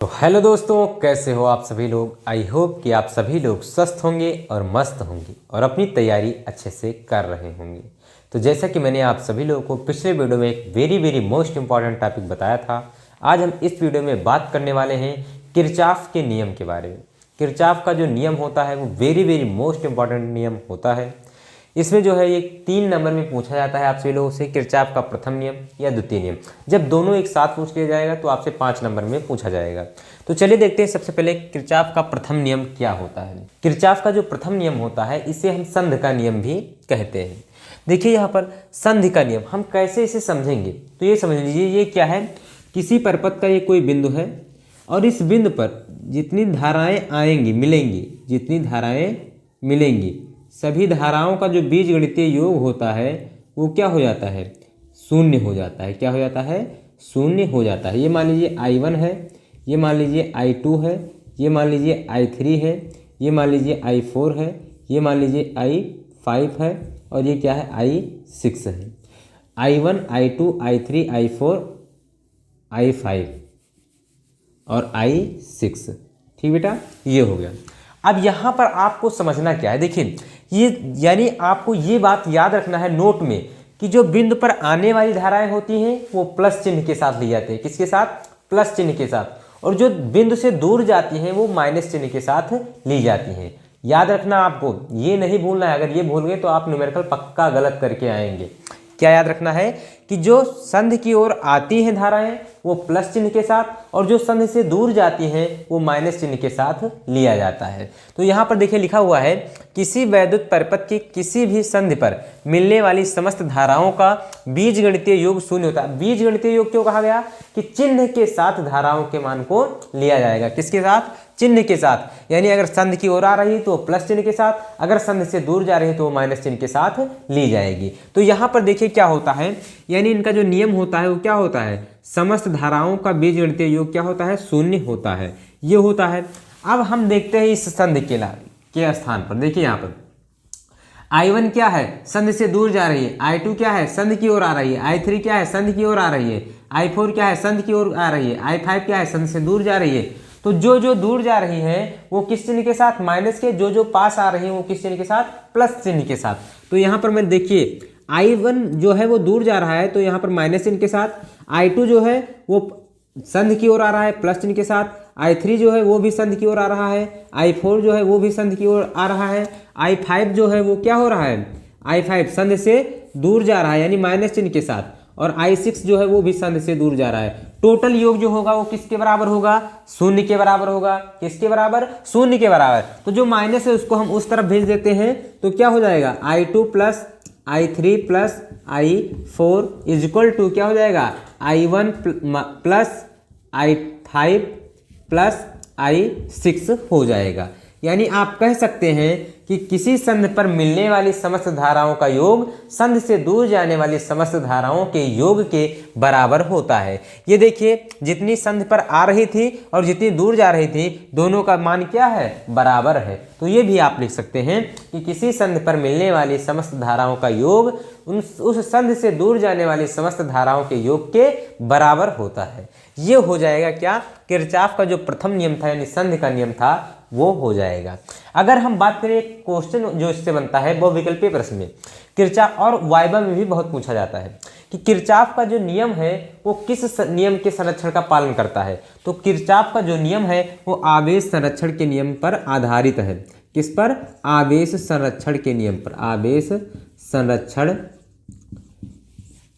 तो हेलो दोस्तों, कैसे हो आप सभी लोग। आई होप कि आप सभी लोग स्वस्थ होंगे और मस्त होंगे और अपनी तैयारी अच्छे से कर रहे होंगे। तो जैसा कि मैंने आप सभी लोगों को पिछले वीडियो में एक वेरी मोस्ट इम्पॉर्टेंट टॉपिक बताया था, आज हम इस वीडियो में बात करने वाले हैं किरचॉफ के नियम के बारे में। किरचॉफ का जो नियम होता है वो वेरी मोस्ट इम्पॉर्टेंट नियम होता है। इसमें जो है ये 3 नंबर में पूछा जाता है आप सभी लोगों से, किरचॉफ का प्रथम नियम या द्वितीय नियम। जब दोनों एक साथ पूछ लिया जाएगा तो आपसे 5 नंबर में पूछा जाएगा। तो चलिए देखते हैं सबसे पहले किरचॉफ का प्रथम नियम क्या होता है। किरचॉफ का जो प्रथम नियम होता है इसे हम संधि का नियम भी कहते हैं। देखिए यहाँ पर संधि का नियम हम कैसे इसे समझेंगे, तो ये समझ लीजिए ये क्या है। किसी परपथ का ये कोई बिंदु है और इस बिंदु पर जितनी धाराएं आएंगी मिलेंगी, जितनी धाराएं मिलेंगी, सभी धाराओं का जो बीजगणितीय योग होता है वो क्या हो जाता है, शून्य हो जाता है। क्या हो जाता है, शून्य हो जाता है। ये मान लीजिए I1 है, ये मान लीजिए I2 है, ये मान लीजिए I3 है, ये मान लीजिए I4 है, ये मान लीजिए I5 है और ये क्या है, I6 है। I1 I2 I3 I4 I5 और I6। ठीक बेटा, ये हो गया। अब यहाँ पर आपको समझना क्या है, देखिए ये यानी आपको ये बात याद रखना है नोट में कि जो बिंदु पर आने वाली धाराएं होती हैं वो प्लस चिन्ह के साथ ली जाती है। किसके साथ, प्लस चिन्ह के साथ। और जो बिंदु से दूर जाती हैं वो माइनस चिन्ह के साथ ली जाती हैं। याद रखना, आपको ये नहीं भूलना है। अगर ये भूल गए तो आप न्यूमेरिकल पक्का गलत करके आएंगे। क्या याद रखना है कि जो संधि की ओर आती हैं धाराएं वो प्लस चिन्ह के साथ और जो संधि से दूर जाती हैं वो माइनस चिन्ह के साथ लिया जाता है। तो यहाँ पर देखिए लिखा हुआ है, किसी वैद्युत परिपथ की किसी भी संधि पर मिलने वाली समस्त धाराओं का बीजगणितीय योग शून्य होता है। बीजगणितीय योग क्यों कहा गया कि चिन्ह के साथ धाराओं के मान को लिया जाएगा। किसके साथ, चिन्ह के साथ। यानी अगर संधि की ओर आ रही है तो प्लस चिन्ह के साथ, अगर संधि से दूर जा रही है तो वो माइनस चिन्ह के साथ ली जाएगी। तो यहाँ पर देखिए क्या होता है, यानी इनका जो नियम होता है वो क्या होता है, समस्त धाराओं का बीजगणितीय योग क्या होता है, शून्य होता है। ये होता है। अब हम देखते हैं इस संधि के स्थान पर। देखिए यहाँ पर I1 क्या है, संधि से दूर जा रही है। I2 क्या है, संधि की ओर आ रही है। I3 क्या है, संधि की ओर आ रही है। I4 क्या है, संधि की ओर आ रही है। I5 क्या है, संधि से दूर जा रही है। तो जो दूर जा रही है वो किस चिन्ह के साथ, माइनस के। जो पास आ रही है वो किस चिन्ह के साथ, प्लस चिन्ह के साथ। तो यहाँ पर मैं देखिए I1 जो है वो दूर जा रहा है तो यहाँ पर माइनस चिन्ह के साथ। I2 जो है वो संधि की ओर आ रहा है प्लस चिन्ह के साथ। I3 जो है वो भी संधि की ओर आ रहा है। I4 जो है वो भी संधि की ओर आ रहा है। I5 जो है वो क्या हो रहा है, I5 संधि से दूर जा रहा है यानी माइनस चिन्ह के साथ। और I6 जो है वो भी संधि से दूर जा रहा है। टोटल योग जो होगा वो किसके बराबर होगा, शून्य के बराबर होगा। किसके बराबर, शून्य के बराबर। तो जो माइनस है उसको हम उस तरफ भेज देते हैं तो क्या हो जाएगा, I2 plus I3 plus I4 is equal to क्या हो जाएगा, I1 plus I5 plus I6 हो जाएगा। यानी आप कह सकते हैं कि किसी संधि पर मिलने वाली समस्त धाराओं का योग संधि से दूर जाने वाली समस्त धाराओं के योग के बराबर होता है। ये देखिए जितनी संधि पर आ रही थी और जितनी दूर जा रही थी दोनों का मान क्या है, बराबर है। तो ये भी आप लिख सकते हैं कि किसी संधि पर मिलने वाली समस्त धाराओं का योग उस संधि से दूर जाने वाली समस्त धाराओं के योग के बराबर होता है। ये हो जाएगा क्या, किरचॉफ का जो प्रथम नियम था यानी संधि का नियम था वो हो जाएगा। अगर हम बात करें एक क्वेश्चन जो इससे बनता है बहुविकल्पीय प्रश्न में, किरचॉफ और वाइवा में भी बहुत पूछा जाता है कि किरचॉफ का जो नियम है वो किस नियम के संरक्षण का पालन करता है। तो किरचॉफ का जो नियम है वो आवेश संरक्षण के नियम पर आधारित है। किस पर, आवेश संरक्षण के नियम पर। आवेश संरक्षण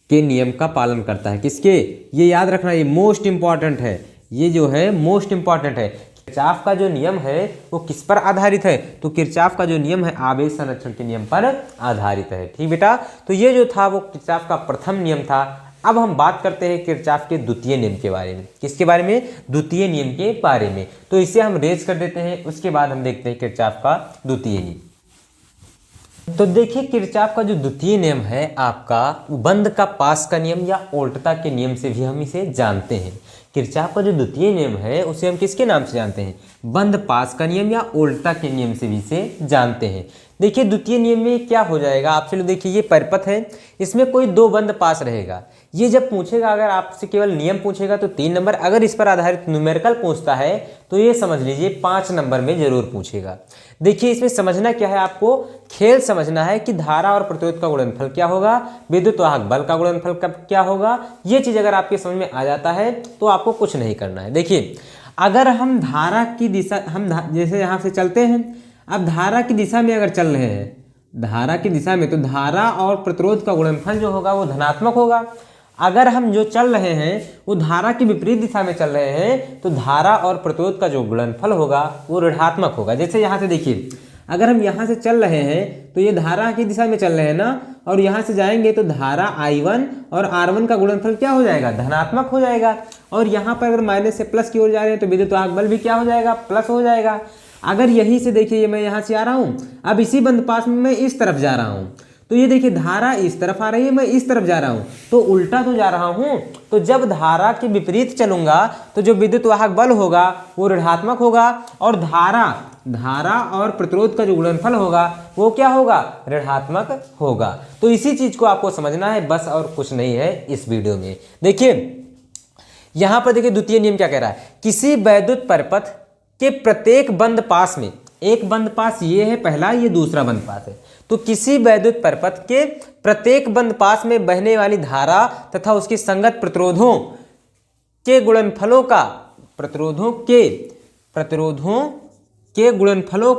के नियम का पालन करता है। किसके, ये याद रखना, ये मोस्ट इंपॉर्टेंट है। ये जो है मोस्ट इंपॉर्टेंट है। किरचॉफ का जो नियम है वो किस पर आधारित है, तो किरचॉफ का जो नियम है आवेश संरक्षण के नियम पर आधारित है। ठीक बेटा, तो ये जो था वो किरचॉफ का प्रथम नियम था। अब हम बात करते हैं किरचॉफ के द्वितीय नियम के बारे में। किसके बारे में, द्वितीय नियम के बारे में। तो इसे हम रेज कर देते हैं, उसके बाद हम देखते हैं किरचॉफ का द्वितीय नियम। तो देखिए किरचॉफ का जो द्वितीय नियम है आपका बंद का पास का नियम या उल्टता के नियम से भी हम इसे जानते हैं। किरचॉफ का जो द्वितीय नियम है उसे हम किसके नाम से जानते हैं, बंद पास का नियम या उल्टा के नियम से भी इसे जानते हैं। देखिए द्वितीय नियम में क्या हो जाएगा, आप चलो देखिए ये परिपथ है, इसमें कोई दो बंद पास रहेगा। ये जब पूछेगा, अगर आपसे केवल नियम पूछेगा तो 3 नंबर, अगर इस पर आधारित न्यूमेरिकल पूछता है तो ये समझ लीजिए 5 नंबर में जरूर पूछेगा। देखिए इसमें समझना क्या है, आपको खेल समझना है कि धारा और प्रतिरोध का गुणनफल क्या होगा, विद्युत वाहक बल का गुणनफल क्या होगा। ये चीज अगर आपके समझ में आ जाता है तो आपको कुछ नहीं करना है। देखिए अगर हम धारा की दिशा, जैसे यहाँ से चलते हैं, अब धारा की दिशा में अगर चल रहे हैं, धारा की दिशा में, तो धारा और प्रतिरोध का गुणनफल जो होगा वो धनात्मक होगा। अगर हम जो चल रहे हैं वो धारा की विपरीत दिशा में चल रहे हैं तो धारा और प्रतिरोध का जो गुणनफल होगा वो ऋणात्मक होगा। जैसे यहाँ से देखिए, अगर हम यहाँ से चल रहे हैं तो ये धारा की दिशा में चल रहे हैं ना, और यहाँ से जाएंगे तो धारा I1 और R1 का गुणनफल क्या हो जाएगा, धनात्मक हो जाएगा। और यहाँ पर अगर माइनस से प्लस की ओर जा रहे हैं तो विद्युत वाहक बल भी क्या हो जाएगा, प्लस हो जाएगा। अगर यहीं से देखिए मैं यहाँ से आ रहा हूँ, अब इसी बंद पास में मैं इस तरफ जा रहा हूँ, तो ये देखिए धारा इस तरफ आ रही है, मैं इस तरफ जा रहा हूँ, तो उल्टा तो जा रहा हूँ। तो जब धारा के विपरीत चलूंगा तो जो विद्युत वाहक बल होगा वो ऋणात्मक होगा, और धारा और प्रतिरोध का जो गुणनफल होगा वो क्या होगा, ऋणात्मक होगा। तो इसी चीज को आपको समझना है, बस और कुछ नहीं है इस वीडियो में। देखिए यहां पर देखिए द्वितीय नियम क्या कह रहा है, किसी वैद्युत परिपथ के प्रत्येक बंद पास में, एक बंद पास ये है पहला, ये दूसरा बंद पास है, तो किसी वैद्युत परिपथ के प्रत्येक बंद पास में बहने वाली धारा तथा उसकी संगत प्रतिरोधों के गुणनफलों का, प्रतिरोधों के गुणनफलों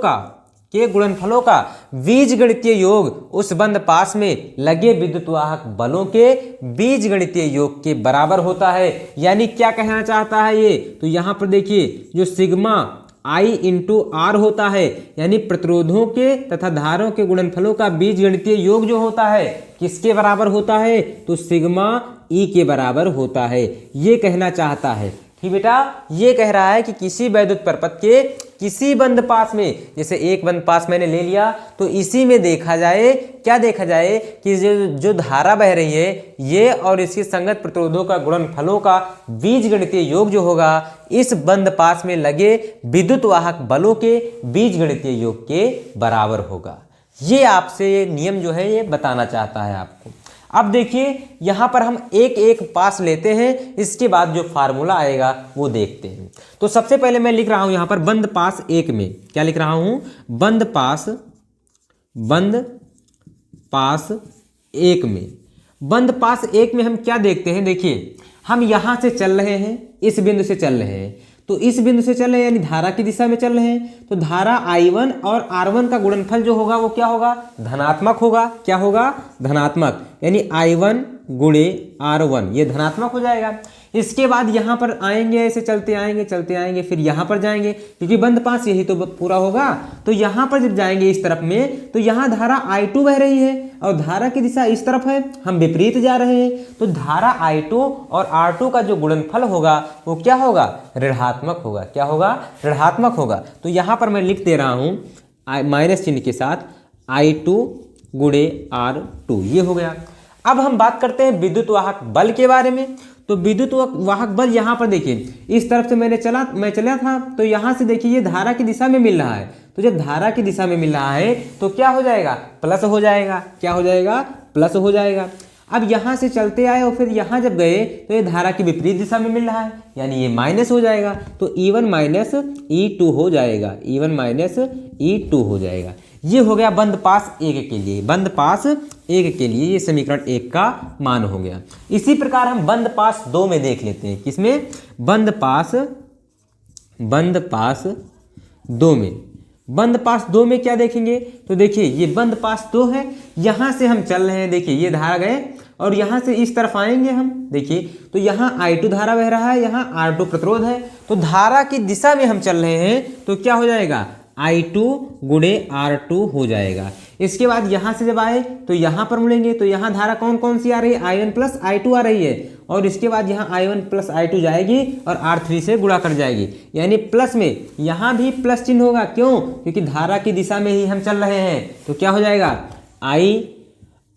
का बीजगणितीय योग उस बंद पास में लगे विद्युत वाहक बलों के बीजगणितीय योग के बराबर होता है। यानी क्या कहना चाहता है ये, तो यहाँ पर देखिए जो सिग्मा I इंटू आर होता है, यानी प्रतिरोधों के तथा धाराओं के गुणनफलों का बीजगणितीय योग जो होता है किसके बराबर होता है, तो सिग्मा E के बराबर होता है, ये कहना चाहता है। ठीक बेटा, ये कह रहा है कि किसी वैद्युत परिपथ के किसी बंद पास में, जैसे एक बंद पास मैंने ले लिया, तो इसी में देखा जाए, क्या देखा जाए कि जो धारा बह रही है ये और इसकी संगत प्रतिरोधों का गुणनफलों का बीजगणितीय योग जो होगा इस बंद पास में लगे विद्युत वाहक बलों के बीजगणितीय योग के बराबर होगा। ये आपसे नियम जो है ये बताना चाहता है आपको। अब देखिए यहां पर हम एक एक पास लेते हैं, इसके बाद जो फार्मूला आएगा वो देखते हैं। तो सबसे पहले मैं लिख रहा हूं यहां पर बंद पास एक में, क्या लिख रहा हूं, बंद पास एक में। बंद पास एक में हम क्या देखते हैं, देखिए हम यहां से चल रहे हैं, इस बिंदु से चल रहे हैं, तो इस बिंदु से चल रहे हैं यानी धारा की दिशा में चल रहे हैं, तो धारा I1 और R1 का गुणनफल जो होगा वो क्या होगा, धनात्मक होगा। क्या होगा, धनात्मक, यानी I1 गुणे R1 ये धनात्मक हो जाएगा। इसके बाद यहाँ पर आएंगे, ऐसे चलते आएंगे, फिर यहाँ पर जाएंगे, क्योंकि बंद पास यही तो पूरा होगा। तो यहाँ पर जब जाएंगे इस तरफ में, तो यहाँ धारा I2 बह रही है और धारा की दिशा इस तरफ है, हम विपरीत जा रहे हैं, तो धारा I2 और R2 का जो गुणनफल होगा वो क्या होगा, ऋणात्मक होगा। क्या होगा, ऋणात्मक होगा। तो यहाँ पर मैं लिख दे रहा हूँ माइनस चिन्ह के साथ I2 गुणे R2, ये हो गया। अब हम बात करते हैं विद्युत वाहक बल के बारे में। तो विद्युत वाहक बल यहाँ पर देखिए, इस तरफ से मैं चला था, तो यहाँ से देखिए ये धारा की दिशा में मिल रहा है, तो जब धारा की दिशा में मिल रहा है तो क्या हो जाएगा, प्लस हो जाएगा। क्या हो जाएगा, प्लस हो जाएगा। अब यहाँ से चलते आए और फिर यहाँ जब गए तो ये धारा की विपरीत दिशा में मिल रहा है, यानी ये माइनस हो जाएगा, तो E1 माइनस E2 हो जाएगा, E1 माइनस E2 हो जाएगा। ये हो गया बंद पास एक के लिए, बंद पास एक के लिए ये समीकरण 1 का मान हो गया। इसी प्रकार हम बंद पास 2 में देख लेते हैं, किसमें, बंद पास 2 में। बंद पास 2 में क्या देखेंगे, तो देखिए ये बंद पास 2 है, यहाँ से हम चल रहे हैं, देखिए ये धारा गए और यहाँ से इस तरफ आएंगे हम, देखिए तो यहाँ I2 धारा बह रहा है, यहाँ R2 प्रतिरोध है, तो धारा की दिशा में हम चल रहे हैं, तो क्या हो जाएगा, I2 गुणे R2 हो जाएगा। इसके बाद यहाँ से जब आए तो यहाँ पर मुड़ेंगे, तो यहाँ धारा कौन कौन सी आ रही है, I1 प्लस I2 आ रही है, और इसके बाद यहाँ I1 प्लस I2 जाएगी और R3 से गुणा कर जाएगी, यानी प्लस में यहाँ भी प्लस चिन्ह होगा। क्यों, क्योंकि धारा की दिशा में ही हम चल रहे हैं, तो क्या हो जाएगा,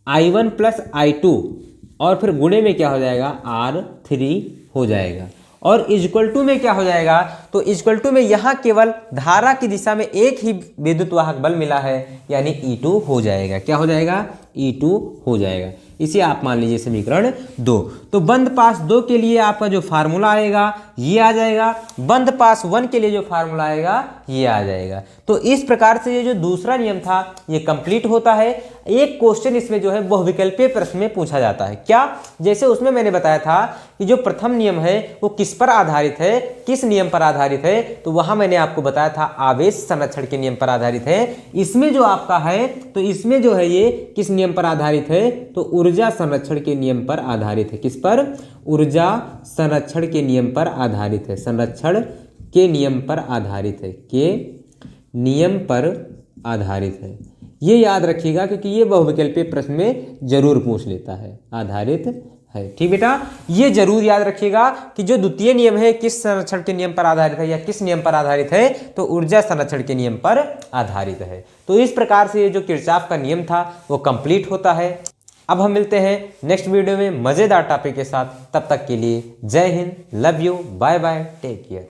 I1 प्लस I2 और फिर गुणे में क्या हो जाएगा, R3 हो जाएगा। और इक्वल टू में क्या हो जाएगा, तो इक्वल टू में यहाँ केवल धारा की दिशा में एक ही विद्युत वाहक बल मिला है, यानी E2 हो जाएगा। क्या हो जाएगा, E2 हो जाएगा। इसे आप मान लीजिए समीकरण 2। तो बंद पास 2 के लिए आपका जो फार्मूला आएगा ये आ जाएगा, बंद पास 1 के लिए जो फार्मूला आएगा ये आ जाएगा। तो इस प्रकार से ये जो दूसरा नियम था ये कंप्लीट होता है। एक क्वेश्चन इसमें जो है बहुविकल्पीय प्रश्न में पूछा जाता है। क्या? जैसे उसमें मैंने बताया था कि जो प्रथम नियम है वो किस पर आधारित है, किस नियम पर आधारित है, तो वहां मैंने आपको बताया था आवेश संरक्षण के नियम पर आधारित है। इसमें जो आपका है तो इसमें जो है ये किस नियम पर आधारित है, तो ऊर्जा संरक्षण के नियम पर आधारित है। किस पर? ऊर्जा संरक्षण के नियम पर आधारित है, संरक्षण के नियम पर आधारित है, के नियम पर आधारित है। ये याद रखिएगा क्योंकि ये बहुविकल्पीय प्रश्न में जरूर पूछ लेता है, आधारित है। ठीक बेटा, ये जरूर याद रखिएगा कि जो द्वितीय नियम है किस संरक्षण के नियम पर आधारित है या किस नियम पर आधारित है, तो ऊर्जा संरक्षण के नियम पर आधारित है। तो इस प्रकार से ये जो किरचॉफ का नियम था वो कंप्लीट होता है। अब हम मिलते हैं नेक्स्ट वीडियो में मजेदार टॉपिक के साथ। तब तक के लिए Jai Hind, love you, bye bye, take care.